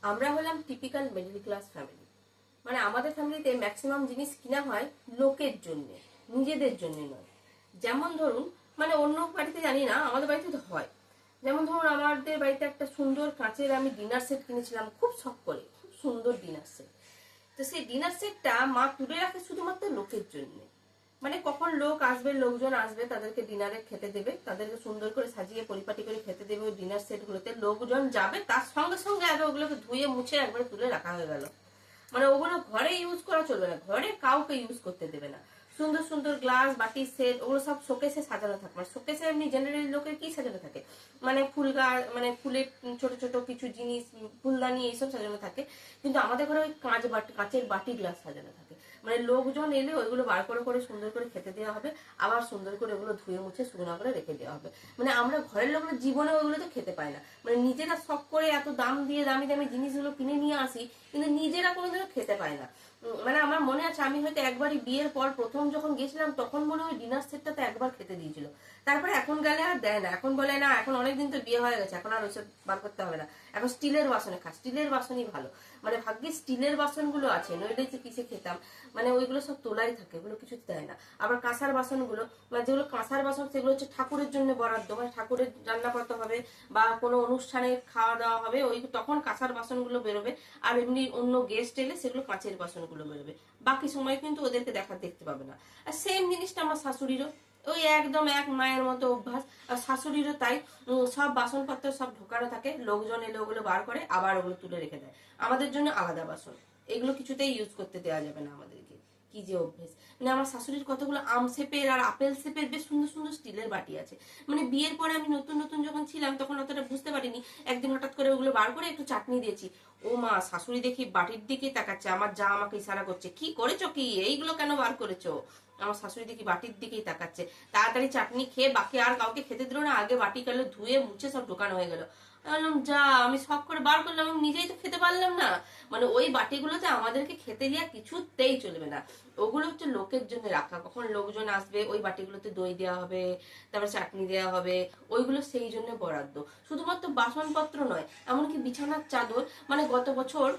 আমরা হলাম typical middle class family. মানে আমাদের ফ্যামিলিতে ম্যাক্সিমাম জিনিস কিনা হয় লোকের জন্য, নিজেদের জন্য নয়। যেমন ধরুন, মানে অন্য বাড়িতে জানি না, আমাদের বাড়িতে তো হয়। যেমন ধরুন, আমাদের বাড়িতে একটা সুন্দর কাঁচের আমি ডিনার সেট কিনেছিলাম, খুব শখ করে, খুব সুন্দর ডিনার সেট। তো সেই ডিনার সেটটা মা তুলে রাখে শুধুমাত্র লোকের জন্য। মানে কখন লোক আসবে, লোকজন আসবে, তাদেরকে ডিনারে খেতে দেবে, তাদেরকে সুন্দর করে সাজিয়ে পরিপাটি করে খেতে দেবে। ওই ডিনার সেট গুলোতে লোকজন যাবে, তার সঙ্গে সঙ্গে আগে ওগুলোকে ধুয়ে মুছে একবারে তুলে রাখা হয়ে গেল। মানে ওগুলো ঘরে ইউজ করা চলবে না, ঘরে কাউকে ইউজ করতে দেবে না। সুন্দর সুন্দর গ্লাস, বাটি সেট, ওগুলো সব শোকেসে সাজানো থাকবে। মানে শোকেসে এমনি জেনারেলি লোকের কি সাজানো থাকে, মানে ফুল গাছ, মানে ফুলের ছোট ছোট কিছু জিনিস, ফুলদানি, এইসব সাজানো থাকে। কিন্তু আমাদের ঘরে ওই কাঁচের বাটি গ্লাস সাজানো থাকে। মানে লোকজন এলে ওইগুলো বার করে করে সুন্দর করে খেতে দেওয়া হবে, আবার সুন্দর করে ওগুলো ধুয়ে মুছে শুকনো করে রেখে দেওয়া হবে। মানে আমরা ঘরের লোকরা জীবনে ওইগুলো তো খেতে পায় না। মানে নিজেরা শখ করে এত দাম দিয়ে দামি দামি জিনিসগুলো কিনে নিয়ে আসি, কিন্তু নিজেরা কোনোদিনও খেতে পায় না। মানে আমার মনে আছে, আমি হয়তো একবারই বিয়ের পর প্রথম যখন গেছিলাম, তখন মনে হয় ডিনার সেটটা তো একবার খেতে দিয়েছিল। তারপরে এখন গেলে আর দেয় না, এখন বলে না, এখন অনেকদিন তো বিয়ে হয়ে গেছে, এখন আর ওইসব বার করতে হবে না, এখন স্টিলের বাসনে খা। স্টিলের বাসনই ভালো। মানে ভাগ্যে স্টিলের বাসনগুলো আছে, নইলে যে কিসে খেতাম। মানে ওইগুলো সব তোলাই থাকে, ওগুলো কিছু দেয় না। আবার কাঁসার বাসনগুলো, মানে যেগুলো কাঁসার বাসন, সেগুলো হচ্ছে ঠাকুরের জন্য বরাদ্দ, মানে ঠাকুরের রান্না করতে হবে বা কোনো অনুষ্ঠানে খাওয়া দাওয়া হবে, ওই তখন কাঁসার বাসনগুলো বেরোবে। আর এমনি অন্য গেস্ট এলে সেগুলো কাঁচের বাসনগুলো বেরোবে। বাকি সময় কিন্তু ওদেরকে দেখতে পাবে না। আর সেম জিনিসটা আমার শাশুড়িরও ওই একদম এক মায়ের মতো অভ্যাস। আর শাশুড়িরও তাই। সব বাসনপত্র সব ঢোকানো থাকে, লোকজন এলে ওগুলো বার করে আবার ওগুলো তুলে রেখে দেয়। আমাদের জন্য আলাদা বাসন, এগুলো কিছুতেই ইউজ করতে দেওয়া যাবে না আমাদেরকে। কি যে অভ্যেস! মানে আমার শাশুড়ির কতগুলো আম শেপের আর আপেল শেপের বেশ সুন্দর সুন্দর স্টিলের বাটি আছে। মানে বিয়ের পরে আমি নতুন নতুন যখন ছিলাম, তখন অতটা বুঝতে পারিনি। একদিন হঠাৎ করে ওগুলো বার করে একটু চাটনি দিয়েছি, ও মা, শাশুড়ি দেখি বাটির দিকে তাকাচ্ছে, আমার যা আমাকে ইশারা করছে, কি করেছো, কি এইগুলো কেন বার করেছো? আমার শাশুড়ি দেখি বাটির দিকেই তাকাচ্ছে। তাড়াতাড়ি চাটনি খেয়ে বাকি আর কাউকে খেতে দিল না, আগে বাটি কালো ধুয়ে মুছে সব ঢোকানো হয়ে গেল। বললাম, যা, আমি শখ করে বার করলাম, আমি নিজেই তো খেতে পারলাম না। মানে ওই বাটিগুলোতে আমাদেরকে খেতে দেওয়া কিছুতেই চলবে না। ওগুলো হচ্ছে লোকের জন্য রাখা, কখন লোকজন আসবে ওই বাটিগুলোতে দই দেওয়া হবে, তারপর চাটনি দেওয়া হবে, ওইগুলো সেই জন্য বরাদ্দ। শুধুমাত্র বাসনপত্র নয়, এমনকি বিছানার চাদর। মানে গত বছর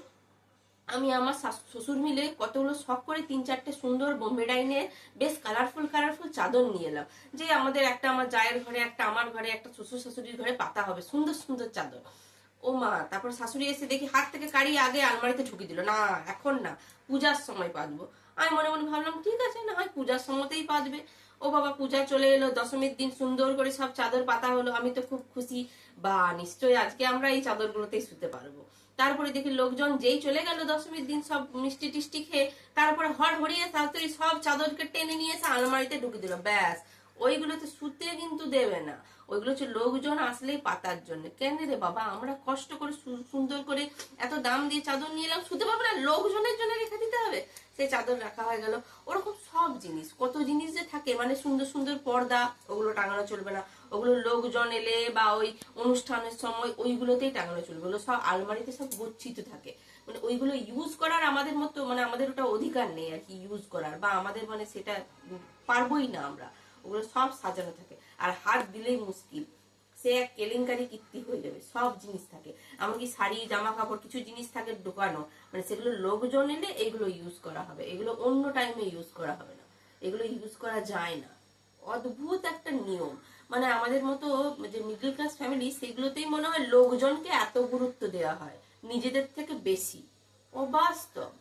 আমি আমার শ্বশুর মিলে কতগুলো শখ করে 3-4টে সুন্দর বোম্বে ডাইনের বেশ কালারফুল কালারফুল চাদর নিয়ে এলাম, যে আমাদের একটা আমার জায়ের ঘরে, একটা আমার ঘরে, একটা শ্বশুর শাশুড়ির ঘরে পাতা হবে, সুন্দর সুন্দর চাদর। ও মা, তারপর শাশুড়ি এসে দেখি হাত থেকে কাড়িয়ে আগে আলমারিতে ঢুকিয়ে দিল, না এখন না, পূজার সময় পাতবো। আমি মনে মনে ভাবলাম, ঠিক আছে, না হয় পূজার সময়তেই পাতবে। ও বাবা, পূজা চলে এলো, দশমীর দিন সুন্দর করে সব চাদর পাতা হলো, আমি তো খুব খুশি। বা নিশ্চয়ই আজকে আমরা এই চাদরগুলোতেই শুতে পারবো। তারপরে দেখি লোকজন যেই চলে গেল দশমীর দিন সব মিষ্টি টিষ্টি খেয়ে, তারপরে হড়হড়িয়ে শাশুড়ি সব চাদরকে টেনে নিয়ে এসে আলমারিতে ঢুকে দিল, ব্যাস। ওইগুলোতে শুতে কিন্তু দেবে না, ওইগুলো হচ্ছে লোকজন আসলেই পাতার জন্য। কেন রে বাবা, আমরা কষ্ট করে সুন্দর করে এত দাম দিয়ে চাদর নিয়ে এলাম, শুতে পারবো না, লোকজনের জন্য রেখে দিতে হবে। সেই চাদর রাখা হয়ে গেল। ওরকম সব জিনিস, কত জিনিস যে থাকে। মানে সুন্দর সুন্দর পর্দা, ওগুলো টাঙানো চলবে না, ওগুলো লোকজন এলে বা ওই অনুষ্ঠানের সময় ওইগুলোতেই টাঙানো চলবে। ওগুলো সব আলমারিতে সব গচ্ছিত থাকে। মানে ওইগুলো ইউজ করার আমাদের মতো, মানে আমাদের ওটা অধিকার নেই আর কি ইউজ করার, বা আমাদের মানে সেটা পারবোই না আমরা। ওগুলো সব সাজানো থাকে, আর হাত দিলেই মুশকিল, সে এক কেলেঙ্কারি কীর্তি হয়ে যাবে। সব জিনিস থাকে, এমনকি শাড়ি, জামা কাপড়, কিছু জিনিস থাকে ঢোকানো। মানে সেগুলো লোকজন এলে এগুলো ইউজ করা হবে, এগুলো অন্য টাইমে ইউজ করা হবে না, এগুলো ইউজ করা যায় না। অদ্ভুত একটা নিয়ম। মানে আমাদের মতো যে মিডল ক্লাস ফ্যামিলি, সেগুলোতেই মনে হয় লোকজনকে এত গুরুত্ব দেওয়া হয় নিজেদের থেকে বেশি। অবাস্তব।